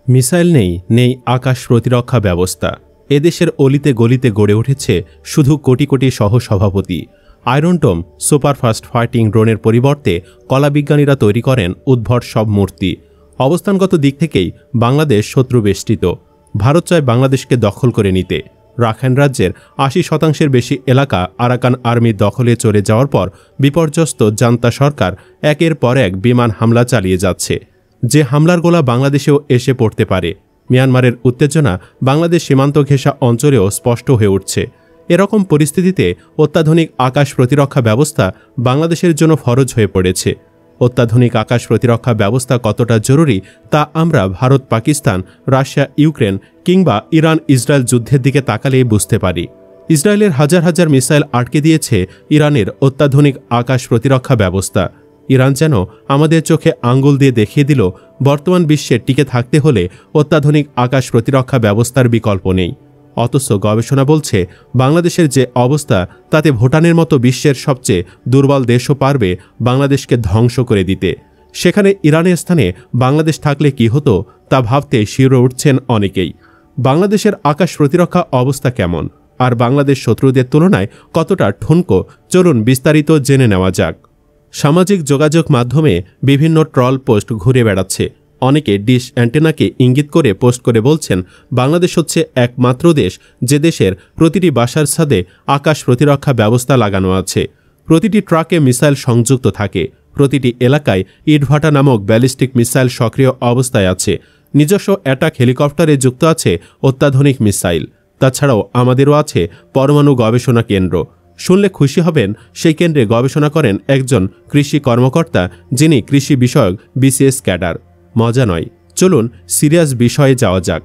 Missile নেই আকাশ প্রতিরক্ষা ব্যবস্থা। এদেশের অলিতে গলিতে গড়ে উঠেছে শুধু কোটি কোটি সহসভাপতি। আয়রন ডোম সুপারফাস্ট ফাইটিং ড্রোনের পরিবর্তে কলাবিজ্ঞানীরা তৈরি করেন উদ্ভট সব মূর্তি। অবস্থানগত দিক থেকেই বাংলাদেশ শত্রুবেষ্টিত। ভারত চায় বাংলাদেশকে দখল করে নিতে। রাখাইন রাজ্যের ৮০% বেশি এলাকা আরাকান আর্মির দখলে চলে যাওয়ার পর বিপর্যস্ত জান্তা সরকার একের পর এক বিমান হামলা চালিয়ে যাচ্ছে, যে হামলার গোলা বাংলাদেশেও এসে পড়তে পারে। মিয়ানমারের উত্তেজনা বাংলাদেশ সীমান্ত ঘেঁষা অঞ্চলেও স্পষ্ট হয়ে উঠছে। এরকম পরিস্থিতিতে অত্যাধুনিক আকাশ প্রতিরক্ষা ব্যবস্থা বাংলাদেশের জন্য ফরজ হয়ে পড়েছে। অত্যাধুনিক আকাশ প্রতিরক্ষা ব্যবস্থা কতটা জরুরি তা আমরা ভারত, পাকিস্তান, রাশিয়া, ইউক্রেন কিংবা ইরান ইসরায়েল যুদ্ধের দিকে তাকালেই বুঝতে পারি। ইসরায়েলের হাজার হাজার মিসাইল আটকে দিয়েছে ইরানের অত্যাধুনিক আকাশ প্রতিরক্ষা ব্যবস্থা। ইরান যেন আমাদের চোখে আঙ্গুল দিয়ে দেখিয়ে দিল, বর্তমান বিশ্বে টিকে থাকতে হলে অত্যাধুনিক আকাশ প্রতিরক্ষা ব্যবস্থার বিকল্প নেই। অথচ গবেষণা বলছে বাংলাদেশের যে অবস্থা, তাতে ভুটানের মতো বিশ্বের সবচেয়ে দুর্বল দেশও পারবে বাংলাদেশকে ধ্বংস করে দিতে। সেখানে ইরানের স্থানে বাংলাদেশ থাকলে কি হতো তা ভাবতে শিউরে উঠছেন অনেকেই। বাংলাদেশের আকাশ প্রতিরক্ষা অবস্থা কেমন, আর বাংলাদেশ শত্রুদের তুলনায় কতটা ঠুনকো, চলুন বিস্তারিত জেনে নেওয়া যাক। সামাজিক যোগাযোগ মাধ্যমে বিভিন্ন ট্রল পোস্ট ঘুরে বেড়াচ্ছে। অনেকে ডিশ অ্যান্টেনাকে ইঙ্গিত করে পোস্ট করে বলছেন বাংলাদেশ হচ্ছে একমাত্র দেশ যে দেশের প্রতিটি বাসার ছাদে আকাশ প্রতিরক্ষা ব্যবস্থা লাগানো আছে। প্রতিটি ট্রাকে মিসাইল সংযুক্ত থাকে। প্রতিটি এলাকায় ইটভাটা নামক ব্যালিস্টিক মিসাইল সক্রিয় অবস্থায় আছে। নিজস্ব অ্যাটাক হেলিকপ্টারে যুক্ত আছে অত্যাধুনিক মিসাইল। তাছাড়াও আমাদেরও আছে পরমাণু গবেষণা কেন্দ্র। শুনলে খুশি হবেন, সেই কেন্দ্রে গবেষণা করেন একজন কৃষি কর্মকর্তা, যিনি কৃষি বিষয়ক বিসিএস ক্যাডার। মজা নয়, চলুন সিরিয়াস বিষয়ে যাওয়া যাক।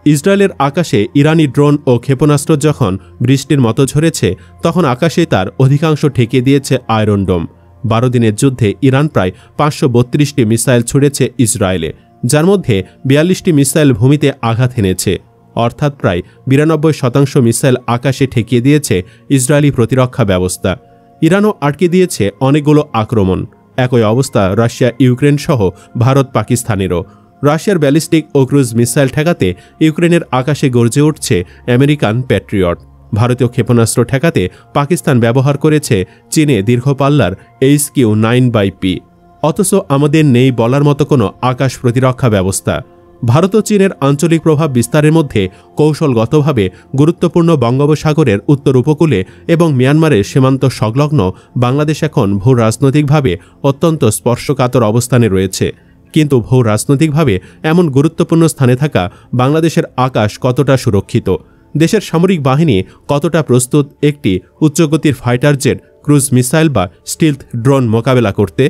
ইসরায়েলের আকাশে ইরানি ড্রোন ও ক্ষেপণাস্ত্র যখন বৃষ্টির মতো ঝরেছে, তখন আকাশে তার অধিকাংশ ঠেকিয়ে দিয়েছে আয়রন ডোম। 12 দিনের যুদ্ধে ইরান প্রায় 532টি মিসাইল ছুড়েছে ইসরায়েলে, যার মধ্যে 42টি মিসাইল ভূমিতে আঘাত এনেছে। অর্থাৎ প্রায় 92% মিসাইল আকাশে ঠেকিয়ে দিয়েছে ইসরায়েলি প্রতিরক্ষা ব্যবস্থা। ইরানও আটকে দিয়েছে অনেকগুলো আক্রমণ। একই অবস্থা রাশিয়া, ইউক্রেন সহ ভারত, পাকিস্তানেরও। রাশিয়ার ব্যালিস্টিক ও ক্রুজ মিসাইল ঠেকাতে ইউক্রেনের আকাশে গর্জে উঠছে আমেরিকান প্যাট্রিয়ট। ভারতীয় ক্ষেপণাস্ত্র ঠেকাতে পাকিস্তান ব্যবহার করেছে চীনে দীর্ঘপাল্লার HQ-9/P। অথচ আমাদের নেই বলার মতো কোনো আকাশ প্রতিরক্ষা ব্যবস্থা। ভারত ও চীনের আঞ্চলিক প্রভাব বিস্তারের মধ্যে কৌশলগতভাবে গুরুত্বপূর্ণ বঙ্গোপসাগরের উত্তর উপকূলে এবং মিয়ানমারের সীমান্ত সংলগ্ন বাংলাদেশ এখন ভূ রাজনৈতিকভাবে অত্যন্ত স্পর্শকাতর অবস্থানে রয়েছে। কিন্তু ভূ রাজনৈতিকভাবে এমন গুরুত্বপূর্ণ স্থানে থাকা বাংলাদেশের আকাশ কতটা সুরক্ষিত, দেশের সামরিক বাহিনী কতটা প্রস্তুত একটি উচ্চগতির ফাইটার জেট, ক্রুজ মিসাইল বা স্টিলথ ড্রোন মোকাবেলা করতে?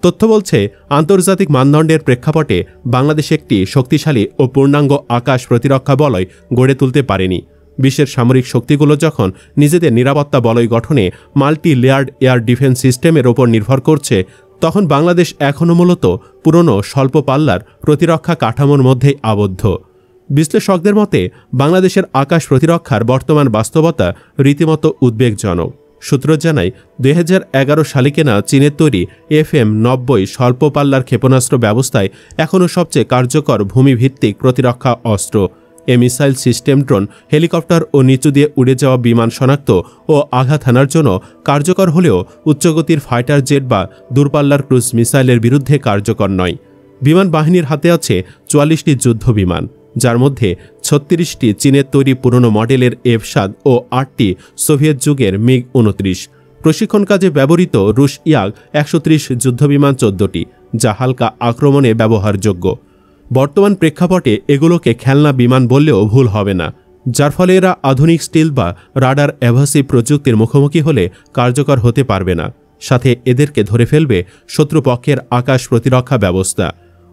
তথ্য বলছে আন্তর্জাতিক মানদণ্ডের প্রেক্ষাপটে বাংলাদেশ একটি শক্তিশালী ও পূর্ণাঙ্গ আকাশ প্রতিরক্ষা বলয় গড়ে তুলতে পারেনি। বিশ্বের সামরিক শক্তিগুলো যখন নিজেদের নিরাপত্তা বলয় গঠনে মাল্টি লেয়ার্ড এয়ার ডিফেন্স সিস্টেমের ওপর নির্ভর করছে, তখন বাংলাদেশ এখনও মূলত পুরনো স্বল্প পাল্লার প্রতিরক্ষা কাঠামোর মধ্যেই আবদ্ধ। বিশ্লেষকদের মতে বাংলাদেশের আকাশ প্রতিরক্ষার বর্তমান বাস্তবতা রীতিমতো উদ্বেগজনক। সূত্র জানায় 2011 সালে কেনা চীনের তৈরি FM-90 স্বল্প পাল্লার ক্ষেপণাস্ত্র ব্যবস্থায় এখনও সবচেয়ে কার্যকর ভূমিভিত্তিক প্রতিরক্ষা অস্ত্র। এ মিসাইল সিস্টেম ড্রোন, হেলিকপ্টার ও নিচু দিয়ে উড়ে যাওয়া বিমান শনাক্ত ও আঘাত হানার জন্য কার্যকর হলেও উচ্চগতির ফাইটার জেট বা দূরপাল্লার ক্রুজ মিসাইলের বিরুদ্ধে কার্যকর নয়। বিমান বাহিনীর হাতে আছে 44টি যুদ্ধ বিমান, যার মধ্যে 36টি চীনের তৈরি পুরনো মডেলের F-7 ও 8টি সোভিয়েত যুগের MiG-29। প্রশিক্ষণ কাজে ব্যবহৃত রুশ Yak-130 যুদ্ধবিমান 14টি, যা হালকা আক্রমণে ব্যবহারযোগ্য। বর্তমান প্রেক্ষাপটে এগুলোকে খেলনা বিমান বললেও ভুল হবে না, যার ফলে এরা আধুনিক স্টিল বা রাডার অ্যাভাসিভ প্রযুক্তির মুখোমুখি হলে কার্যকর হতে পারবে না। সাথে এদেরকে ধরে ফেলবে শত্রুপক্ষের আকাশ প্রতিরক্ষা ব্যবস্থা।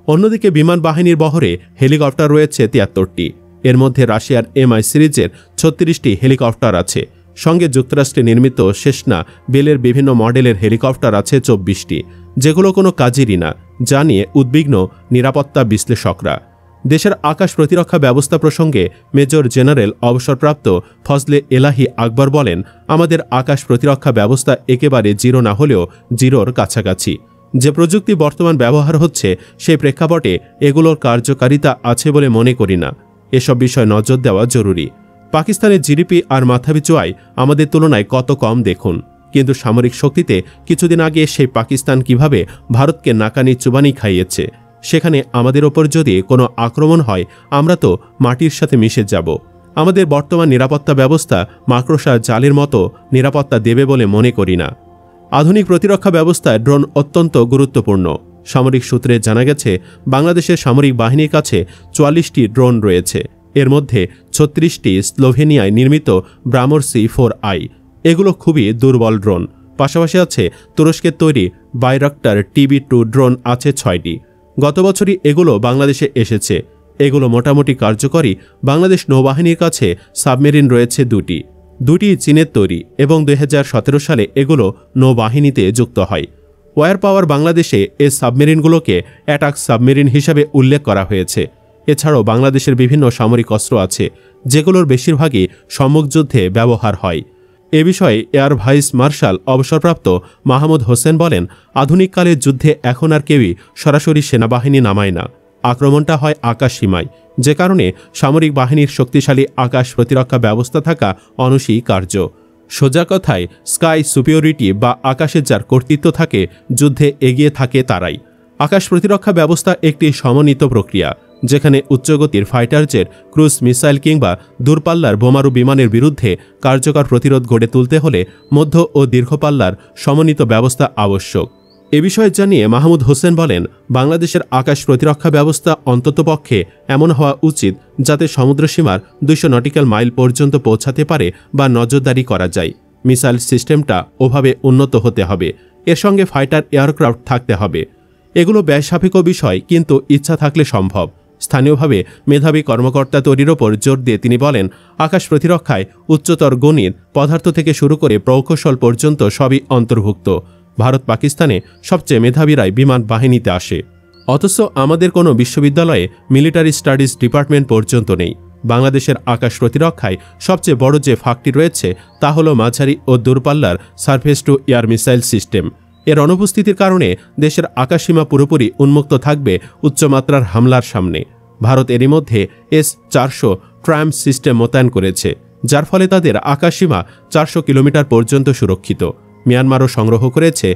অন্যদিকে বিমান বাহিনীর বহরে হেলিকপ্টার রয়েছে 73টি। এর মধ্যে রাশিয়ার MI সিরিজের 36টি হেলিকপ্টার আছে। সঙ্গে যুক্তরাষ্ট্রে নির্মিত সেসনা বেলের বিভিন্ন মডেলের হেলিকপ্টার আছে 24টি, যেগুলো কোনো কাজেরই না, যা নিয়ে উদ্বিগ্ন নিরাপত্তা বিশ্লেষকরা। দেশের আকাশ প্রতিরক্ষা ব্যবস্থা প্রসঙ্গে মেজর জেনারেল অবসরপ্রাপ্ত ফজলে এলাহি আকবর বলেন, আমাদের আকাশ প্রতিরক্ষা ব্যবস্থা একেবারে জিরো না হলেও জিরোর কাছাকাছি। যে প্রযুক্তি বর্তমান ব্যবহার হচ্ছে সেই প্রেক্ষাপটে এগুলোর কার্যকারিতা আছে বলে মনে করি না। এসব বিষয় নজর দেওয়া জরুরি। পাকিস্তানের জিডিপি আর মাথাপিছু আয় আমাদের তুলনায় কত কম দেখুন, কিন্তু সামরিক শক্তিতে কিছুদিন আগে সেই পাকিস্তান কিভাবে ভারতকে নাকানি চুবানি খাইয়েছে। সেখানে আমাদের ওপর যদি কোনো আক্রমণ হয় আমরা তো মাটির সাথে মিশে যাব। আমাদের বর্তমান নিরাপত্তা ব্যবস্থা মাকড়সার জালের মতো নিরাপত্তা দেবে বলে মনে করি না। আধুনিক প্রতিরক্ষা ব্যবস্থায় ড্রোন অত্যন্ত গুরুত্বপূর্ণ। সামরিক সূত্রে জানা গেছে বাংলাদেশের সামরিক বাহিনীর কাছে ৪৪টি ড্রোন রয়েছে। এর মধ্যে ৩৬টি স্লোভেনিয়ায় নির্মিত ব্রামোর C4I। এগুলো খুবই দুর্বল ড্রোন। পাশাপাশি আছে তুরস্কের তৈরি বাইরাক্টার TB2 ড্রোন আছে ৬টি। গত বছরই এগুলো বাংলাদেশে এসেছে। এগুলো মোটামুটি কার্যকরী। বাংলাদেশ নৌবাহিনীর কাছে সাবমেরিন রয়েছে দুটি চীনের তৈরি এবং ২০১৭ সালে এগুলো নৌবাহিনীতে যুক্ত হয়। ওয়ার পাওয়ার বাংলাদেশে এই সাবমেরিনগুলোকে অ্যাটাক সাবমেরিন হিসাবে উল্লেখ করা হয়েছে। এছাড়াও বাংলাদেশের বিভিন্ন সামরিক অস্ত্র আছে যেগুলোর বেশিরভাগই সম্মুখযুদ্ধে ব্যবহার হয়। এ বিষয়ে এয়ার ভাইস মার্শাল অবসরপ্রাপ্ত মাহমুদ হোসেন বলেন, আধুনিককালের যুদ্ধে এখন আর কেউই সরাসরি সেনাবাহিনী নামায় না। আক্রমণটা হয় আকাশ সীমায়, যে কারণে সামরিক বাহিনীর শক্তিশালী আকাশ প্রতিরক্ষা ব্যবস্থা থাকা অনস্বীকার্য। সোজা কথায় স্কাই সুপিরিয়রিটি বা আকাশের যার কর্তৃত্ব থাকে যুদ্ধে এগিয়ে থাকে তারাই। আকাশ প্রতিরক্ষা ব্যবস্থা একটি সমন্বিত প্রক্রিয়া, যেখানে উচ্চগতির ফাইটার জেট, ক্রুজ মিসাইল কিংবা দূরপাল্লার বোমারু বিমানের বিরুদ্ধে কার্যকর প্রতিরোধ গড়ে তুলতে হলে মধ্য ও দীর্ঘপাল্লার সমন্বিত ব্যবস্থা আবশ্যক। এ বিষয়ে জানিয়ে মাহমুদ হোসেন বলেন, বাংলাদেশের আকাশ প্রতিরক্ষা ব্যবস্থা অন্ততপক্ষে এমন হওয়া উচিত যাতে সমুদ্রসীমার ২০০ নটিক্যাল মাইল পর্যন্ত পৌঁছাতে পারে বা নজরদারি করা যায়। মিসাইল সিস্টেমটা ওভাবে উন্নত হতে হবে। এর সঙ্গে ফাইটার এয়ারক্রাফট থাকতে হবে। এগুলো ব্যয়সাপেক্ষ বিষয়, কিন্তু ইচ্ছা থাকলে সম্ভব। স্থানীয়ভাবে মেধাবী কর্মকর্তা তৈরির ওপর জোর দিয়ে তিনি বলেন, আকাশ প্রতিরক্ষায় উচ্চতর গণিত, পদার্থ থেকে শুরু করে প্রকৌশল পর্যন্ত সবই অন্তর্ভুক্ত। ভারত পাকিস্তানে সবচেয়ে মেধাবীরাই বিমান বাহিনীতে আসে, অথচ আমাদের কোনো বিশ্ববিদ্যালয়ে মিলিটারি স্টাডিজ ডিপার্টমেন্ট পর্যন্ত নেই। বাংলাদেশের আকাশ প্রতিরক্ষায় সবচেয়ে বড় যে ফাঁকটি রয়েছে তা হল মাঝারি ও দূরপাল্লার surface two air missile system. এর অনুপস্থিতির কারণে দেশের আকাশসীমা পুরোপুরি উন্মুক্ত থাকবে উচ্চমাত্রার হামলার সামনে। ভারত এরই মধ্যে S-400 ট্রায়াম্প সিস্টেম মোতায়েন করেছে, যার ফলে তাদের আকাশসীমা ৪০০ কিলোমিটার পর্যন্ত সুরক্ষিত। মিয়ানমারও সংগ্রহ করেছে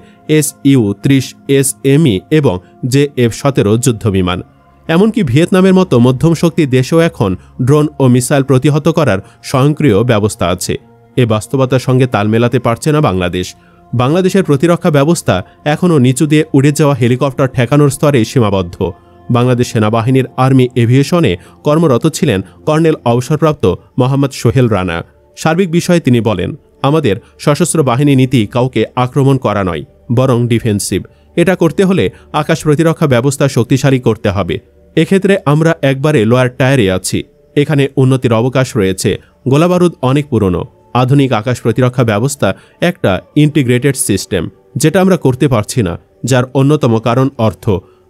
Su-30 SME এবং JF-17 যুদ্ধবিমান। এমনকি ভিয়েতনামের মতো মধ্যম শক্তি দেশেও এখন ড্রোন ও মিসাইল প্রতিহত করার স্বয়ংক্রিয় ব্যবস্থা আছে। এ বাস্তবতার সঙ্গে তাল মেলাতে পারছে না বাংলাদেশ। বাংলাদেশের প্রতিরক্ষা ব্যবস্থা এখনও নিচু দিয়ে উড়ে যাওয়া হেলিকপ্টার ঠেকানোর স্তরে সীমাবদ্ধ। বাংলাদেশ সেনাবাহিনীর আর্মি এভিয়েশনে কর্মরত ছিলেন কর্নেল অবসরপ্রাপ্ত মোহাম্মদ সোহেল রানা। সার্বিক বিষয়ে তিনি বলেন, আমাদের সশস্ত্র বাহিনী নীতি কাউকে আক্রমণ করা নয়, বরং ডিফেন্সিভ। এটা করতে হলে আকাশ প্রতিরক্ষা ব্যবস্থা শক্তিশালী করতে হবে। এক্ষেত্রে আমরা একবারে লোয়ার টায়ারে আছি। এখানে উন্নতির অবকাশ রয়েছে। গোলাবারুদ অনেক পুরনো। আধুনিক আকাশ প্রতিরক্ষা ব্যবস্থা একটা ইন্টিগ্রেটেড সিস্টেম, যেটা আমরা করতে পারছি না, যার অন্যতম কারণ অর্থ।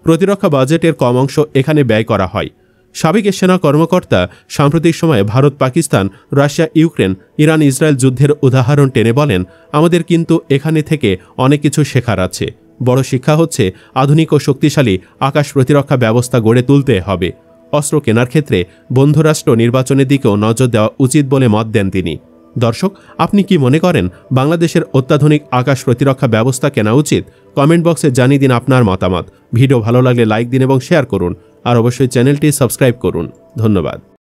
প্রতিরক্ষা বাজেটের কম অংশ এখানে ব্যয় করা হয়। সাবেক সেনা কর্মকর্তা সাম্প্রতিক সময়ে Bharat, Pakistan, Russia, Ukraine, Iran, Israel যুদ্ধের উদাহরণ টেনে বলেন, আমাদের কিন্তু এখানে থেকে অনেক কিছু শেখার আছে। বড় শিক্ষা হচ্ছে আধুনিক ও শক্তিশালী আকাশ প্রতিরক্ষা ব্যবস্থা গড়ে তুলতে হবে। অস্ত্র কেনার ক্ষেত্রে বন্ধুরাষ্ট্র নির্বাচনের দিকেও নজর দেওয়া উচিত বলে মত দেন তিনি। দর্শক, আপনি কি মনে করেন বাংলাদেশের অত্যাধুনিক আকাশ প্রতিরক্ষা ব্যবস্থা কেনা উচিত? কমেন্ট বক্সে জানিয়ে দিন আপনার মতামত। ভিডিও ভালো লাগলে লাইক দিন এবং শেয়ার করুন, আর অবশ্যই চ্যানেলটি সাবস্ক্রাইব করুন। ধন্যবাদ।